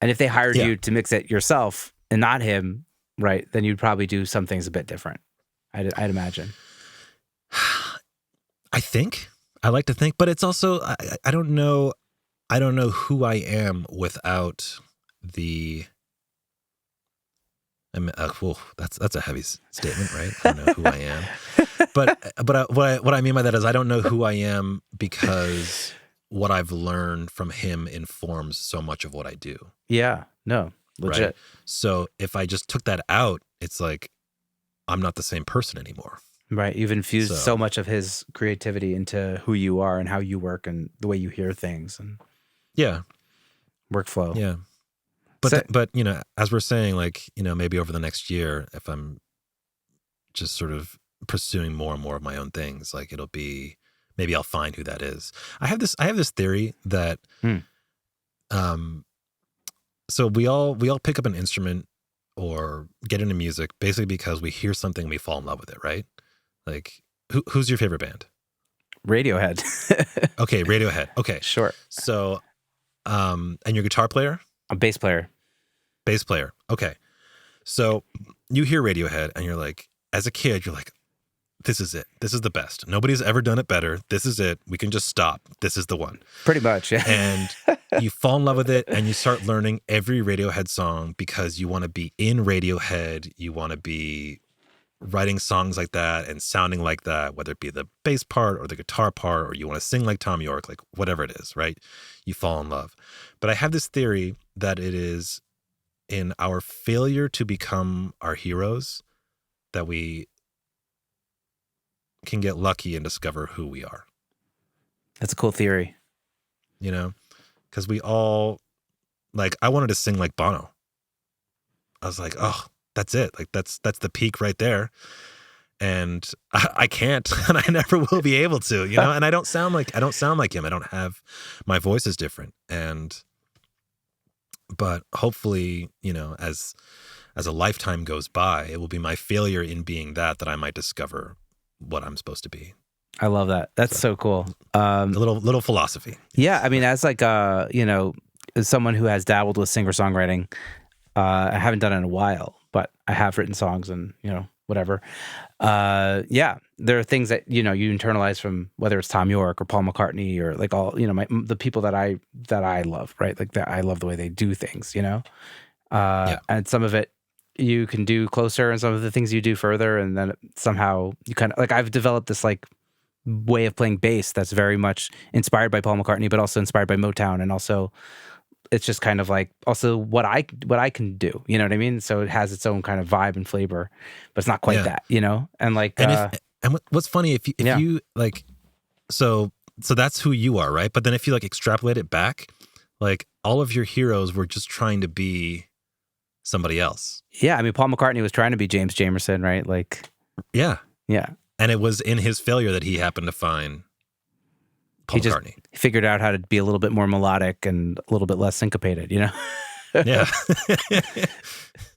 And if they hired Yeah. you to mix it yourself and not him, right, then you'd probably do some things a bit different. I'd imagine. I like to think, but it's also, I don't know. I don't know who I am without the, whoa, that's a heavy statement, right? I don't know who I am, but what I mean by that is I don't know who I am because what I've learned from him informs so much of what I do. Yeah, no, legit. Right. So if I just took that out, it's like I'm not the same person anymore. Right. You've infused so much of his creativity into who you are and how you work and the way you hear things and workflow. Yeah. But you know, as we're saying, like, you know, maybe over the next year, if I'm just sort of pursuing more and more of my own things, like it'll be, maybe I'll find who that is. I have this theory that, so we all pick up an instrument or get into music basically because we hear something and we fall in love with it, right? Like, who's your favorite band? Radiohead. Okay, Radiohead. Okay, sure. So, and your guitar player? A bass player. Bass player. Okay. So you hear Radiohead and you're like, as a kid, you're like, this is it. This is the best. Nobody's ever done it better. This is it. We can just stop. This is the one. Pretty much, yeah. And you fall in love with it and you start learning every Radiohead song because you want to be in Radiohead. You want to be writing songs like that and sounding like that, whether it be the bass part or the guitar part, or you want to sing like Tom York, like whatever it is, right? You fall in love. But I have this theory that it is in our failure to become our heroes that we can get lucky and discover who we are. That's a cool theory. You know, because we all, like, I wanted to sing like Bono. I was like, oh, that's it. Like that's the peak right there. And I can't, and I never will be able to, you know, and I don't sound like him. I don't have, my voice is different. But hopefully, you know, as a lifetime goes by, it will be my failure in being that I might discover what I'm supposed to be. I love that. That's so cool. A little philosophy. Yeah. I mean, as like, you know, as someone who has dabbled with singer-songwriting, I haven't done it in a while, but I have written songs and, you know, whatever. Yeah, there are things that, you know, you internalize from whether it's Tom York or Paul McCartney or like all, you know, the people that I love, right? Like that, I love the way they do things, you know? And some of it you can do closer and some of the things you do further. And then somehow you kind of like, I've developed this like way of playing bass that's very much inspired by Paul McCartney, but also inspired by Motown. And also it's just kind of like also what I can do, you know what I mean? So it has its own kind of vibe and flavor, but it's not quite that, you know? And like, and what's funny, if you like, so that's who you are, right? But then if you like extrapolate it back, like all of your heroes were just trying to be somebody else. Yeah. I mean, Paul McCartney was trying to be James Jamerson, right? Like, yeah. Yeah. And it was in his failure that he happened to find Paul McCartney. He figured out how to be a little bit more melodic and a little bit less syncopated, you know? Yeah.